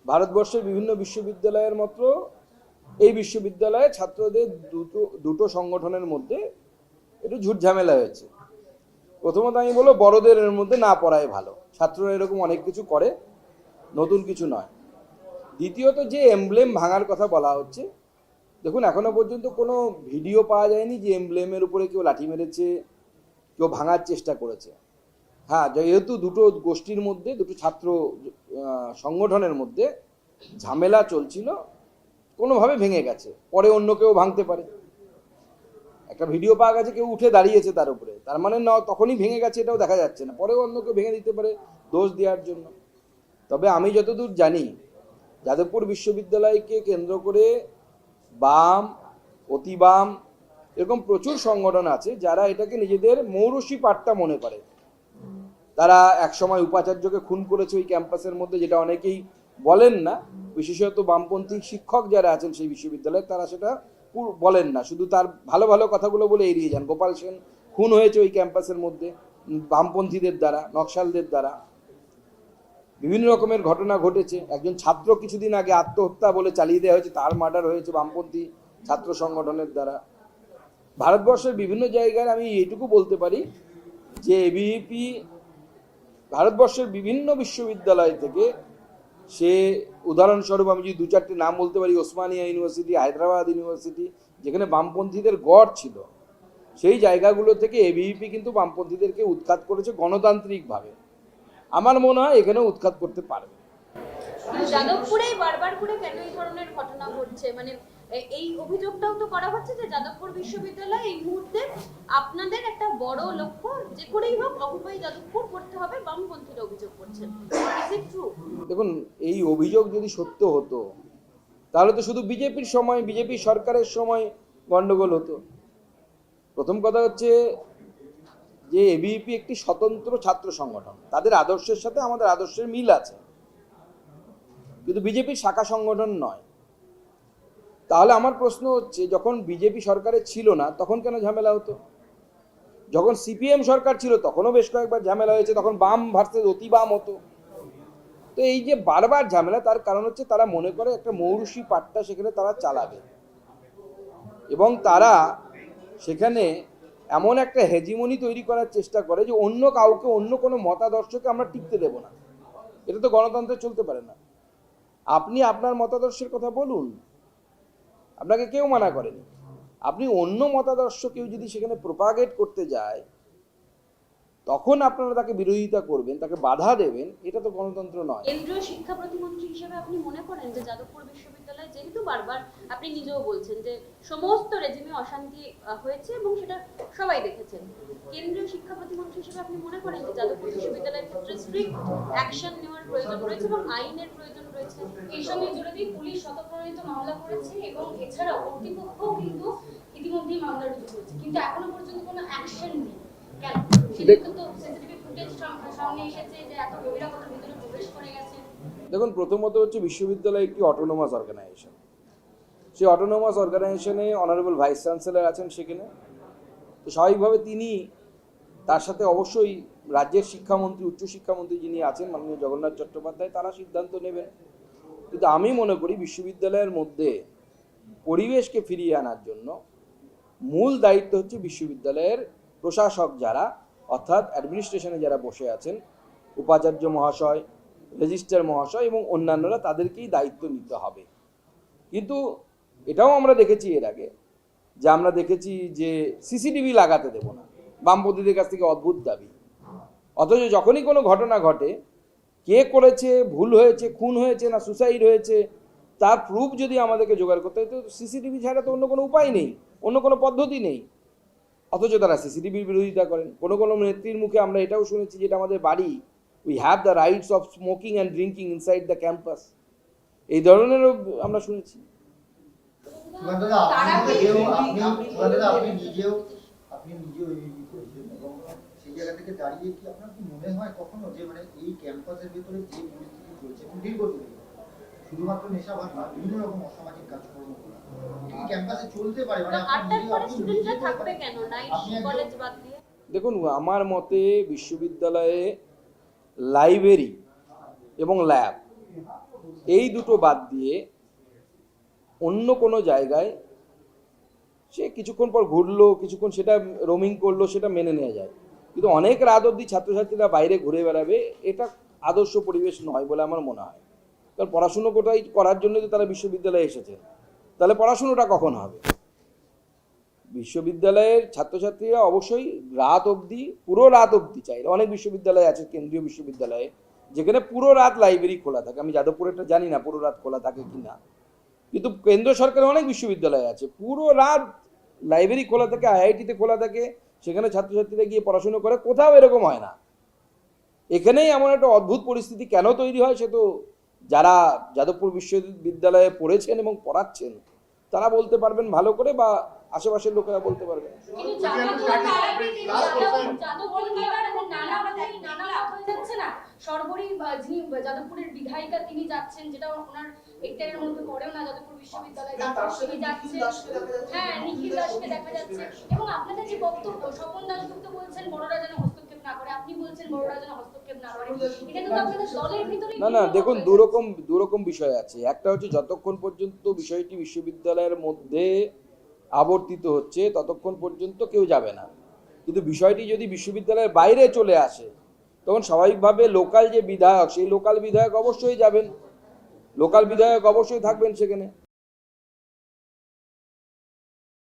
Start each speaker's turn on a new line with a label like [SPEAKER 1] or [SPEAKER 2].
[SPEAKER 1] ভারতবর্ষের বিভিন্ন বিশ্ববিদ্যালয়ের মতো এই বিশ্ববিদ্যালয়ে ছাত্রদের দুটো সংগঠনের মধ্যে একটু ঝুটঝামেলা হয়েছে। প্রথমত আমি বলবো বড়দের এর মধ্যে না পড়াই ভালো, ছাত্ররা এরকম অনেক কিছু করে, নতুন কিছু নয়। দ্বিতীয়ত যে এমব্লেম ভাঙার কথা বলা হচ্ছে, দেখুন এখনো পর্যন্ত কোনো ভিডিও পাওয়া যায়নি যে এমব্লেমের উপরে কেউ লাঠি মেরেছে, কেউ ভাঙার চেষ্টা করেছে। হ্যাঁ, যেহেতু দুটো গোষ্ঠীর মধ্যে, দুটো ছাত্র সংগঠনের মধ্যে ঝামেলা চলছিল, কোনোভাবে ভেঙে গেছে, পরে অন্য কেউ ভাঙতে পারে। একটা ভিডিও পাওয়া গেছে কেউ উঠে দাঁড়িয়েছে তার উপরে, তার মানে না তখনই ভেঙে গেছে এটাও দেখা যাচ্ছে না, পরেও অন্য কেউ ভেঙে দিতে পারে দোষ দেওয়ার জন্য। তবে আমি যতদূর জানি যাদবপুর বিশ্ববিদ্যালয়কে কেন্দ্র করে বাম, অতি বাম এরকম প্রচুর সংগঠন আছে যারা এটাকে নিজেদের মৌরসি পাট্টা মনে করে। তারা একসময় উপাচার্যকে খুন করেছে ওই ক্যাম্পাসের মধ্যে, যেটা অনেকেই বলেন না, বিশেষত বামপন্থী শিক্ষক যারা আছেন সেই বিশ্ববিদ্যালয়ে তারা সেটা বলেন না, শুধু তার ভালো ভালো কথাগুলো বলে এড়িয়ে যান। গোপাল সেন খুন হয়েছে ওই ক্যাম্পাসের মধ্যে বামপন্থীদের দ্বারা, নকশালদের দ্বারা। বিভিন্ন রকমের ঘটনা ঘটেছে। একজন ছাত্র কিছুদিন আগে আত্মহত্যা বলে চালিয়ে দেওয়া হয়েছে, তার মার্ডার হয়েছে বামপন্থী ছাত্র সংগঠনের দ্বারা। ভারতবর্ষের বিভিন্ন জায়গায় আমি এইটুকু বলতে পারি যে এবিভিপি ভারতবর্ষের বিভিন্ন বিশ্ববিদ্যালয় থেকে, সে উদাহরণস্বরূপ আমি যদি দু চারটি নাম বলতে পারি, ওসমানিয়া ইউনিভার্সিটি, হায়দ্রাবাদ ইউনিভার্সিটি, যেখানে বামপন্থীদের গড় ছিল, সেই জায়গাগুলো থেকে এবিভিপি কিন্তু বামপন্থীদেরকে উৎখাত করেছে গণতান্ত্রিকভাবে। আমার মনে হয় এখানেও উৎখাত করতে পারবে।
[SPEAKER 2] যাদবপুরেই বারবার করে কেন এই ধরনের ঘটনা ঘটছে? মানে এই অভিযোগটাও তো করা হচ্ছে যে যাদবপুর বিশ্ববিদ্যালয় এই মুহূর্তে আপনাদের একটা বড় লক্ষ্য, যে করেই হোক অকুপাই যাদবপুর করতে হবে, বামপন্থীরা অভিযোগ করছেন। Is it true?
[SPEAKER 1] দেখুন, এই অভিযোগ যদি সত্য হতো তাহলে তো শুধু বিজেপির সময়, বিজেপি সরকারের সময় গন্ডগোল হতো। প্রথম কথা হচ্ছে যে এবিভিপি একটি স্বতন্ত্র ছাত্র সংগঠন, তাদের আদর্শের সাথে আমাদের আদর্শের মিল আছে, কিন্তু বিজেপির শাখা সংগঠন নয়। তাহলে আমার প্রশ্ন হচ্ছে, যখন বিজেপি সরকারে ছিল না তখন কেন ঝামেলা হতো? যখন সিপিএম সরকার ছিল তখনও বেশ কয়েকবার ঝামেলা হয়েছে, তখন বাম ভার্সেস অতি বাম হতো। তো এই যে বারবার ঝামেলা, তার কারণ হচ্ছে তারা মনে করে একটা মৌরসি পাট্টা সেখানে তারা চালাবে, এবং তারা সেখানে এমন একটা হেজিমনি তৈরি করার চেষ্টা করে যে অন্য কাউকে, অন্য কোনো মতাদর্শকে আমরা টিকতে দেব না। এটা তো গণতন্ত্রে চলতে পারে না। আপনি আপনার মতাদর্শের কথা বলুন, আপনাকে কেউ মানা করেনি। আপনি অন্য মতাদর্শ কেউ যদি সেখানে প্রোপাগেট করতে যায়, তখন আপনারা তাকে বিরোধিতা করবেন, তাকে বাধা দেবেন, এটা তো গণতন্ত্র নয়।
[SPEAKER 2] কেন্দ্রীয় শিক্ষা প্রতিমন্ত্রী হিসেবে আপনি মনে করেন যে যাদবপুর বিশ্ববিদ্যালয়, যেহেতু বারবার আপনি নিজেও বলছেন যে সমস্ত রেজিমে অশান্তি হয়েছে এবং সেটা সবাই দেখেছেন, কেন্দ্রীয় শিক্ষা প্রতিমন্ত্রী হিসেবে আপনি মনে করেন যে যাদবপুর বিশ্ববিদ্যালয়ের ক্ষেত্রে স্ট্রিক্ট অ্যাকশন নেওয়ার প্রয়োজন রয়েছে এবং আইনের প্রয়োজন রয়েছে?
[SPEAKER 3] এই সঙ্গে জুড়ে দিয়ে পুলিশ স্বতঃপ্রণোদিত মামলা করেছে এবং এছাড়াও কর্তৃপক্ষও কিন্তু ইতিমধ্যেই মামলা রুজু করেছে, কিন্তু এখনো পর্যন্ত কোনো অ্যাকশন নেই। কেন? সেদিকে তো সিসিটিভি ফুটেজ সামনে এসেছে যে এত বহিরাগত ভিতরে প্রবেশ করে গেছে।
[SPEAKER 1] দেখুন, প্রথমত হচ্ছে বিশ্ববিদ্যালয় একটি অটোনোমাস অর্গানাইজেশন। সেই অটোনোমাস অর্গানাইজেশনে অনারেবল ভাইস চ্যান্সেলর আছেন সেখানে, তো স্বাভাবিকভাবে তিনি, তার সাথে অবশ্যই রাজ্যের শিক্ষামন্ত্রী, উচ্চশিক্ষামন্ত্রী যিনি আছেন মাননীয় জগন্নাথ চট্টোপাধ্যায়, তারা সিদ্ধান্ত নেবেন। কিন্তু আমি মনে করি বিশ্ববিদ্যালয়ের মধ্যে পরিবেশকে ফিরিয়ে আনার জন্য মূল দায়িত্ব হচ্ছে বিশ্ববিদ্যালয়ের প্রশাসক যারা, অর্থাৎ অ্যাডমিনিস্ট্রেশনে যারা বসে আছেন, উপাচার্য মহাশয়, রেজিস্ট্রার মহাশয় এবং অন্যান্যরা, তাদেরকেই দায়িত্ব নিতে হবে। কিন্তু এটাও আমরা দেখেছি এর আগে, যে আমরা দেখেছি যে সিসিটিভি লাগাতে দেব না, বামপন্থীদের কাছ থেকে অদ্ভুত দাবি। অথচ যখনই কোনো ঘটনা ঘটে, কে করেছে, ভুল হয়েছে, খুন হয়েছে না সুসাইড হয়েছে, তার প্রুফ যদি আমাদেরকে জোগাড় করতে হয়, তো সিসিটিভি ছাড়া তো অন্য কোনো উপায় নেই, অন্য কোনো পদ্ধতি নেই। অথচ তারা সিসিটিভির বিরোধিতা করেন। কোনো কোনো নেত্রীর মুখে আমরা এটাও শুনেছি, যেটা আমাদের বাড়ি, we have the rights of smoking and drinking inside the campus, এই ধরনেরও আমরা শুনেছি।
[SPEAKER 4] আপনি নিজেও এবং সেই জায়গা থেকে দাঁড়িয়ে কি আপনার কি মনে হয় কখনো যে মানে এই ক্যাম্পাসের ভিতরে যে পরিস্থিতি চলছে এবং দীর্ঘদিন শুধুমাত্র নেশাবাদ না, বিভিন্ন রকম অসামাজিক কাজকর্ম এই ক্যাম্পাসে চলতে পারে?
[SPEAKER 1] দেখুন, আমার মতে বিশ্ববিদ্যালয়ে লাইব্রেরি এবং ল্যাব এই দুটো বাদ দিয়ে অন্য কোনো জায়গায় সে কিছুক্ষণ পর ঘুরলো, কিছুক্ষণ সেটা রোমিং করলো, সেটা মেনে নেওয়া যায়। কিন্তু অনেক রাত অবধি ছাত্রছাত্রীরা বাইরে ঘুরে বেড়াবে, এটা আদর্শ পরিবেশ নয় বলে আমার মনে হয়। কারণ পড়াশুনো কোটাই করার জন্য তো তারা বিশ্ববিদ্যালয়ে এসেছে, তাহলে পড়াশুনোটা কখন হবে? বিশ্ববিদ্যালয়ের ছাত্রছাত্রীরা অবশ্যই রাত অবধি, পুরো রাত অবধি চাইলে, অনেক বিশ্ববিদ্যালয় আছে কেন্দ্রীয় বিশ্ববিদ্যালয়ে যেখানে পুরো রাত লাইব্রেরি খোলা থাকে। আমি যাদবপুরেরটা জানি না পুরো রাত খোলা থাকে কি না, কিন্তু কেন্দ্র সরকারের অনেক বিশ্ববিদ্যালয় আছে পুরো রাত লাইব্রেরি খোলা থাকে, আইআইটিতে খোলা থাকে, সেখানে ছাত্রছাত্রীরা গিয়ে পড়াশুনো করে। কোথাও এরকম হয় না। এখানেই এমন একটা অদ্ভুত পরিস্থিতি কেন তৈরি হয় সে তো যারা যাদবপুর বিশ্ববিদ্যালয়ে পড়েছেন এবং পড়াচ্ছেন তারা বলতে পারবেন ভালো করে, বা আশেপাশের লোকেরা বলতে পারবেন।
[SPEAKER 3] কিন্তু যাদবপুর নিয়ে আর এখন নানা লাভ হয়ে যাচ্ছে না। সর্বোপরি যিনি যাদবপুরের বিধায়িকা তিনি যাচ্ছেন, যেটা ওনার এক্টারের মধ্যে পড়েও না যাদবপুর বিশ্ববিদ্যালয়ে, তিনি যাচ্ছেন। হ্যাঁ, নিখিল দাসকে দেখা যাচ্ছে। এবং আপনাদের যে বক্তব্য, স্বপন দাশগুপ্ত বলছেন বড়রা যেন হস্তক্ষেপ না করে, আপনি বলছেন বড়রা যেন হস্তক্ষেপ না করে, এটা কিন্তু আপনাদের দলের ভিতরে
[SPEAKER 1] না, দেখুন দুরকম বিষয় আছে। একটা হচ্ছে যতক্ষণ পর্যন্ত বিষয়টি বিশ্ববিদ্যালয়ের মধ্যে আবর্তিত হচ্ছে ততক্ষণ পর্যন্ত কেউ যাবে না। কিন্তু বিষয়টি যদি বিশ্ববিদ্যালয়ের বাইরে চলে আসে তখন স্বাভাবিকভাবে লোকাল যে বিধায়ক, সেই লোকাল বিধায়ক অবশ্যই যাবেন, লোকাল বিধায়ক অবশ্যই থাকবেন সেখানে।